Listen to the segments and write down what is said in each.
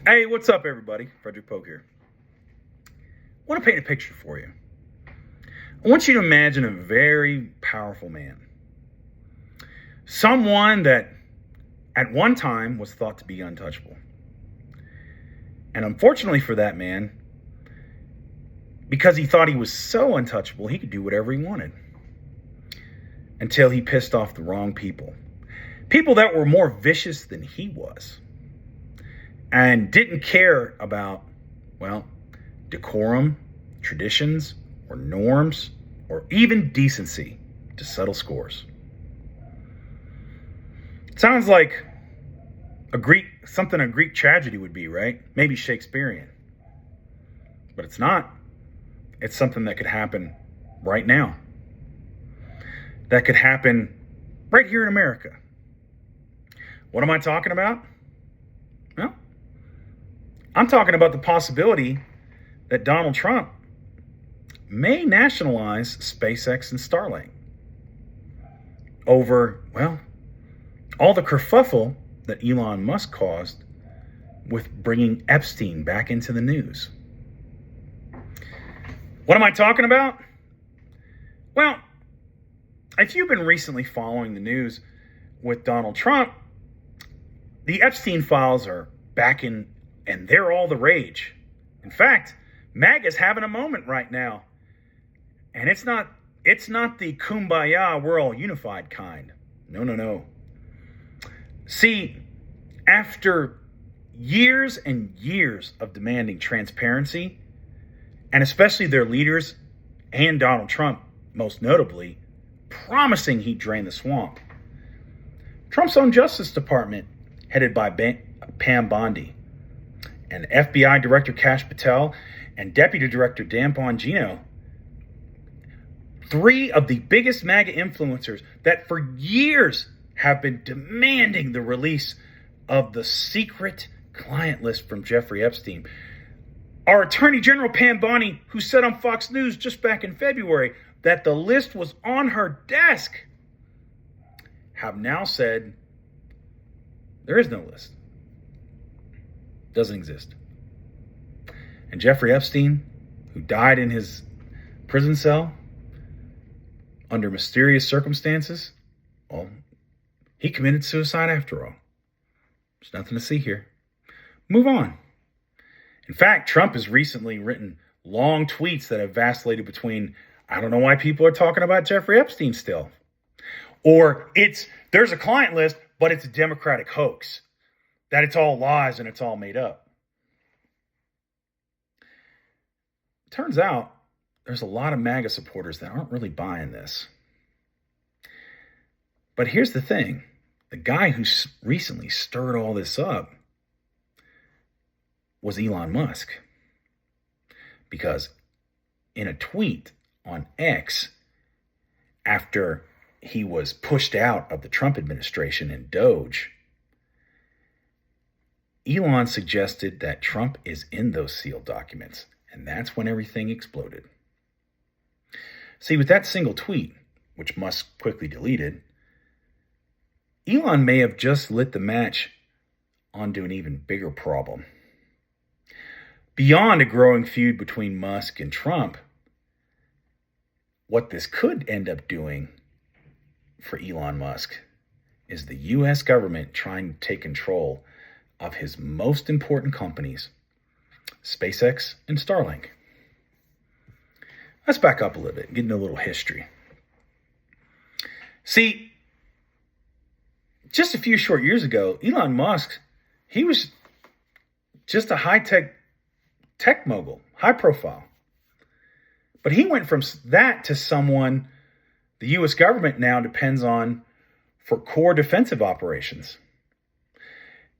Hey, what's up, everybody? Frederic Poag here. I want to paint a picture for you. I want you to imagine a very powerful man. Someone that at one time was thought to be untouchable. And unfortunately for that man, because he thought he was so untouchable, he could do whatever he wanted. Until he pissed off the wrong people. People that were more vicious than he was. And didn't care about, decorum, traditions, or norms, or even decency to settle scores. Sounds like something a Greek tragedy would be, right? Maybe Shakespearean. But it's not. It's something that could happen right now. That could happen right here in America. What am I talking about? Well, I'm talking about the possibility that Donald Trump may nationalize SpaceX and Starlink over, all the kerfuffle that Elon Musk caused with bringing Epstein back into the news. What am I talking about? Well, if you've been recently following the news with Donald Trump, the Epstein files are back in, and they're all the rage. In fact, MAGA's having a moment right now. And it's not the kumbaya, we're all unified kind. No. See, after years and years of demanding transparency, and especially their leaders and Donald Trump, most notably, promising he'd drain the swamp, Trump's own Justice Department, headed by Pam Bondi, and FBI Director Kash Patel and Deputy Director Dan Bongino, three of the biggest MAGA influencers that for years have been demanding the release of the secret client list from Jeffrey Epstein. Our Attorney General Pam Bondi, who said on Fox News just back in February that the list was on her desk, have now said there is no list. Doesn't exist. And Jeffrey Epstein, who died in his prison cell under mysterious circumstances, he committed suicide after all. There's nothing to see here. Move on. In fact, Trump has recently written long tweets that have vacillated between, I don't know why people are talking about Jeffrey Epstein still. Or there's a client list, but it's a Democratic hoax. That it's all lies and it's all made up. Turns out there's a lot of MAGA supporters that aren't really buying this. But here's the thing. The guy who recently stirred all this up was Elon Musk. Because in a tweet on X, after he was pushed out of the Trump administration in Doge, Elon suggested that Trump is in those sealed documents, and that's when everything exploded. See, with that single tweet, which Musk quickly deleted, Elon may have just lit the match onto an even bigger problem. Beyond a growing feud between Musk and Trump, what this could end up doing for Elon Musk is the U.S. government trying to take control of his most important companies, SpaceX and Starlink. Let's back up a little bit and get into a little history. See, just a few short years ago, Elon Musk, he was just a high-tech tech mogul, high profile. But he went from that to someone the U.S. government now depends on for core defensive operations.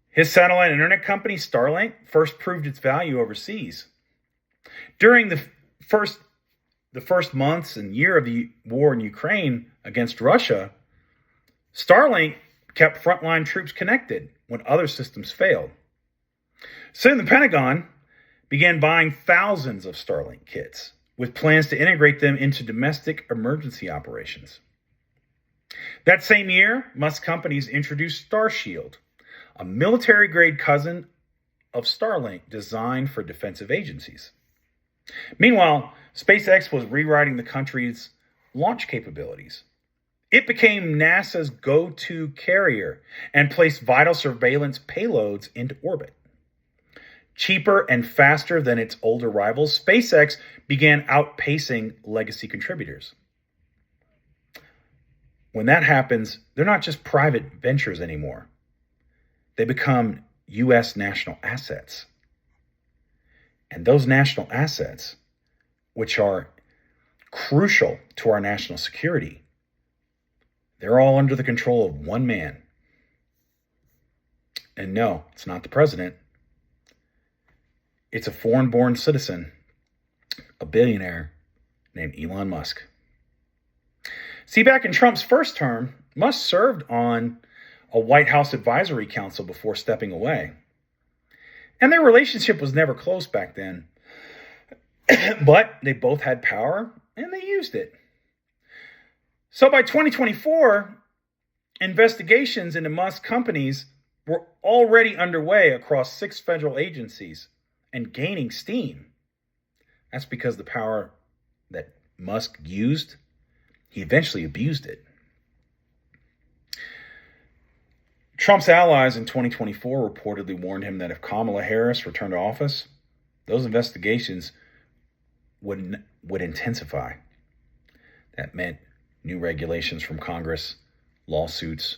His satellite internet company, Starlink, first proved its value overseas. During the first months and year of the war in Ukraine against Russia, Starlink kept frontline troops connected when other systems failed. Soon the Pentagon began buying thousands of Starlink kits with plans to integrate them into domestic emergency operations. That same year, Musk companies introduced Starshield, a military-grade cousin of Starlink designed for defensive agencies. Meanwhile, SpaceX was rewriting the country's launch capabilities. It became NASA's go-to carrier and placed vital surveillance payloads into orbit. Cheaper and faster than its older rivals, SpaceX began outpacing legacy contributors. When that happens, they're not just private ventures anymore. They become U.S. national assets. And those national assets, which are crucial to our national security, they're all under the control of one man. And no, it's not the president. It's a foreign-born citizen, a billionaire named Elon Musk. See, back in Trump's first term, Musk served on a White House advisory council before stepping away. And their relationship was never close back then. But they both had power, and they used it. So by 2024, investigations into Musk companies were already underway across 6 federal agencies and gaining steam. That's because the power that Musk used, he eventually abused it. Trump's allies in 2024 reportedly warned him that if Kamala Harris returned to office, those investigations would intensify. That meant new regulations from Congress, lawsuits,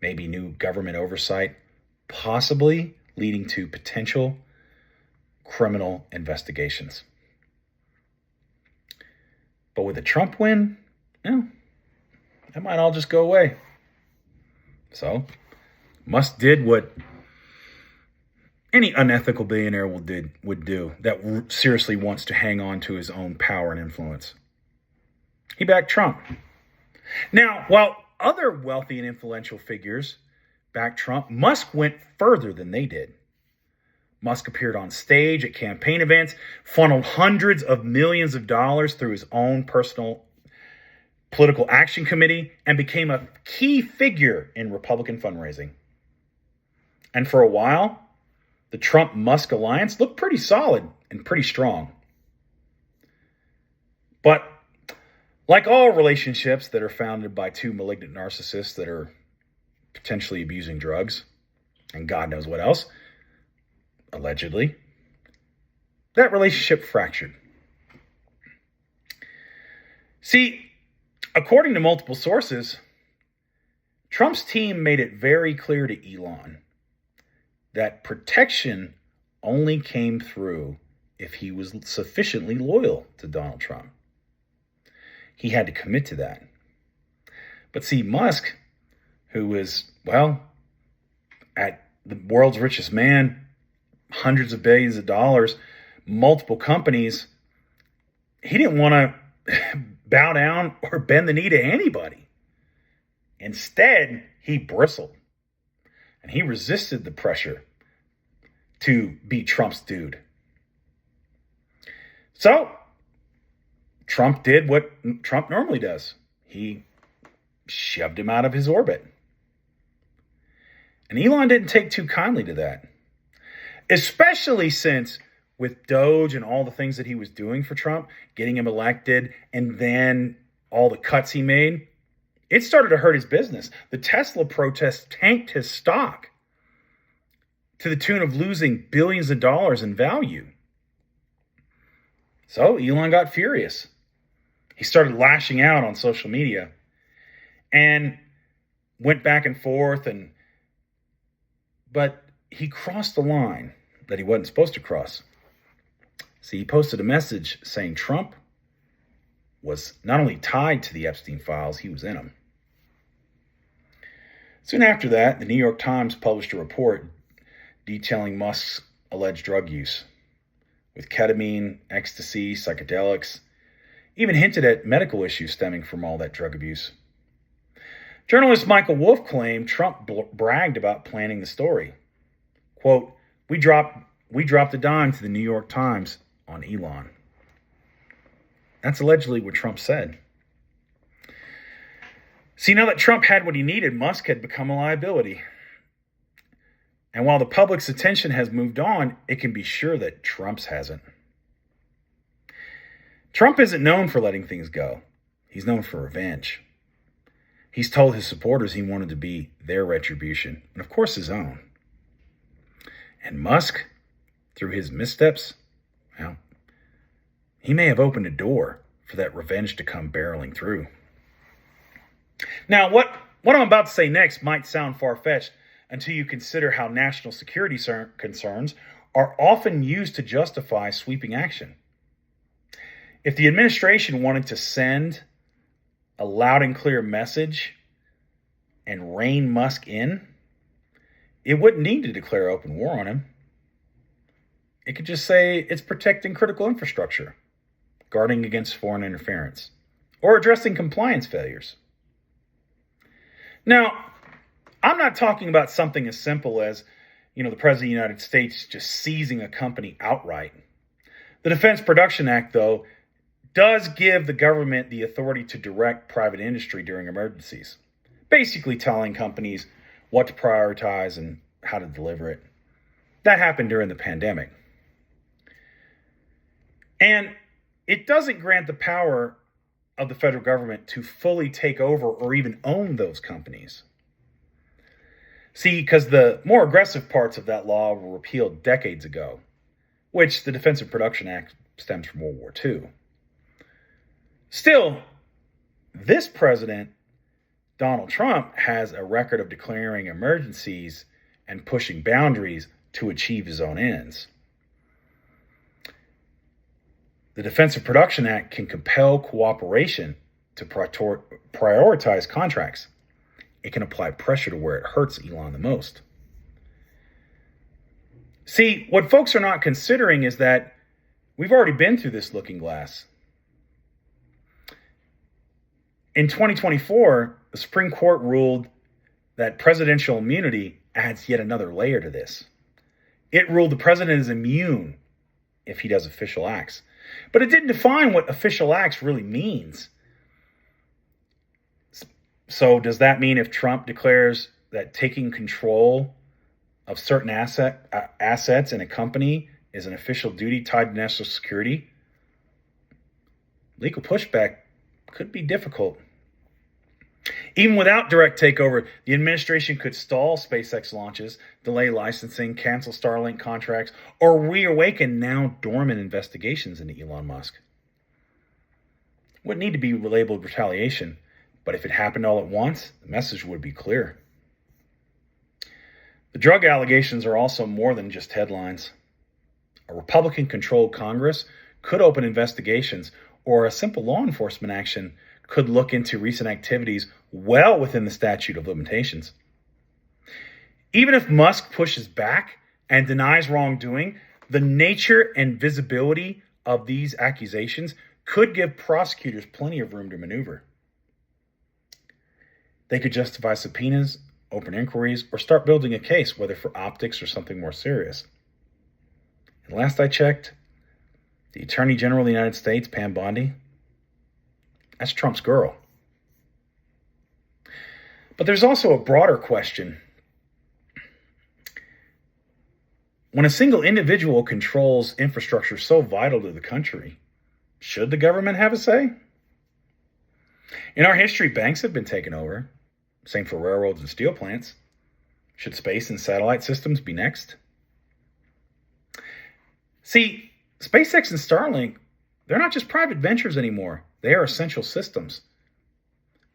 maybe new government oversight, possibly leading to potential criminal investigations. But with a Trump win, that might all just go away. So, Musk did what any unethical billionaire would do that seriously wants to hang on to his own power and influence. He backed Trump. Now, while other wealthy and influential figures backed Trump, Musk went further than they did. Musk appeared on stage at campaign events, funneled hundreds of millions of dollars through his own personal political action committee, and became a key figure in Republican fundraising. And for a while, the Trump-Musk alliance looked pretty solid and pretty strong. But like all relationships that are founded by 2 malignant narcissists that are potentially abusing drugs, and God knows what else, allegedly, that relationship fractured. See, according to multiple sources, Trump's team made it very clear to Elon that protection only came through if he was sufficiently loyal to Donald Trump. He had to commit to that. But see, Musk, who is, at the world's richest man, hundreds of billions of dollars, multiple companies, he didn't want to bow down or bend the knee to anybody. Instead, he bristled. And he resisted the pressure to be Trump's dude. So, Trump did what Trump normally does. He shoved him out of his orbit. And Elon didn't take too kindly to that. Especially since with Doge and all the things that he was doing for Trump, getting him elected, and then all the cuts he made, it started to hurt his business. The Tesla protests tanked his stock to the tune of losing billions of dollars in value. So Elon got furious. He started lashing out on social media and went back and forth, but he crossed the line that he wasn't supposed to cross. See, he posted a message saying Trump was not only tied to the Epstein files, he was in them. Soon after that, the New York Times published a report detailing Musk's alleged drug use, with ketamine, ecstasy, psychedelics, even hinted at medical issues stemming from all that drug abuse. Journalist Michael Wolff claimed Trump bragged about planning the story. Quote, we dropped a dime to the New York Times on Elon. That's allegedly what Trump said. See, now that Trump had what he needed, Musk had become a liability. And while the public's attention has moved on, it can be sure that Trump's hasn't. Trump isn't known for letting things go. He's known for revenge. He's told his supporters he wanted to be their retribution, and of course his own. And Musk, through his missteps, well, he may have opened a door for that revenge to come barreling through. Now, what I'm about to say next might sound far-fetched until you consider how national security concerns are often used to justify sweeping action. If the administration wanted to send a loud and clear message and rein Musk in, it wouldn't need to declare open war on him. It could just say it's protecting critical infrastructure, guarding against foreign interference, or addressing compliance failures. Now, I'm not talking about something as simple as, the President of the United States just seizing a company outright. The Defense Production Act, though, does give the government the authority to direct private industry during emergencies, basically telling companies what to prioritize and how to deliver it. That happened during the pandemic. And it doesn't grant the power of the federal government to fully take over or even own those companies. See, because the more aggressive parts of that law were repealed decades ago, which the Defense Production Act stems from World War II. Still, this president, Donald Trump, has a record of declaring emergencies and pushing boundaries to achieve his own ends. The Defense Production Act can compel cooperation to prioritize contracts. It can apply pressure to where it hurts Elon the most. See, what folks are not considering is that we've already been through this looking glass. In 2024, the Supreme Court ruled that presidential immunity adds yet another layer to this. It ruled the president is immune if he does official acts. But it didn't define what official acts really means. So does that mean if Trump declares that taking control of certain assets in a company is an official duty tied to national security? Legal pushback could be difficult. Even without direct takeover, the administration could stall SpaceX launches, delay licensing, cancel Starlink contracts, or reawaken now dormant investigations into Elon Musk. It wouldn't need to be labeled retaliation, but if it happened all at once, the message would be clear. The drug allegations are also more than just headlines. A Republican-controlled Congress could open investigations, or a simple law enforcement action could look into recent activities well within the statute of limitations. Even if Musk pushes back and denies wrongdoing, the nature and visibility of these accusations could give prosecutors plenty of room to maneuver. They could justify subpoenas, open inquiries, or start building a case, whether for optics or something more serious. And last I checked, the Attorney General of the United States, Pam Bondi, that's Trump's girl. But there's also a broader question. When a single individual controls infrastructure so vital to the country, should the government have a say? In our history, banks have been taken over. Same for railroads and steel plants. Should space and satellite systems be next? See, SpaceX and Starlink, they're not just private ventures anymore. They are essential systems.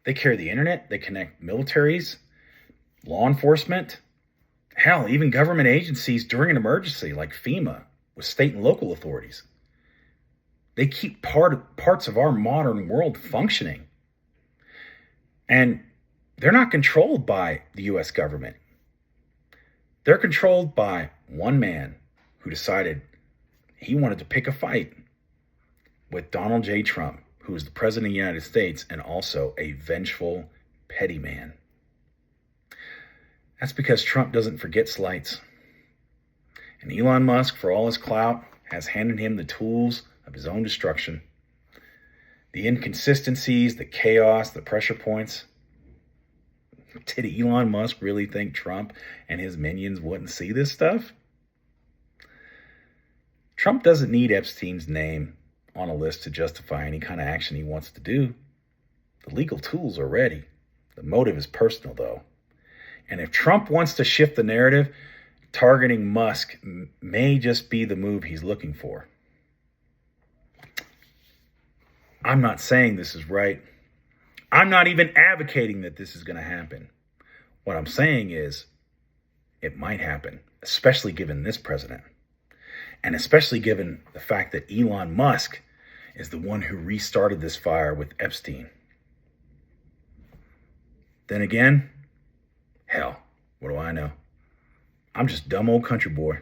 They carry the internet, they connect militaries, law enforcement, hell, even government agencies during an emergency like FEMA with state and local authorities. They keep parts of our modern world functioning. And they're not controlled by the U.S. government. They're controlled by one man who decided he wanted to pick a fight with Donald J. Trump, who is the President of the United States and also a vengeful, petty man. That's because Trump doesn't forget slights. And Elon Musk, for all his clout, has handed him the tools of his own destruction. The inconsistencies, the chaos, the pressure points, Did Elon Musk really think Trump and his minions wouldn't see this stuff? Trump doesn't need Epstein's name on a list to justify any kind of action he wants to do. The legal tools are ready. The motive is personal, though. And if Trump wants to shift the narrative, targeting Musk may just be the move he's looking for. I'm not saying this is right. I'm not even advocating that this is going to happen. What I'm saying is it might happen, especially given this president. And especially given the fact that Elon Musk is the one who restarted this fire with Epstein. Then again, hell, what do I know? I'm just dumb old country boy.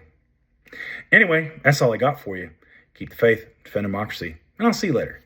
Anyway, that's all I got for you. Keep the faith, defend democracy, and I'll see you later.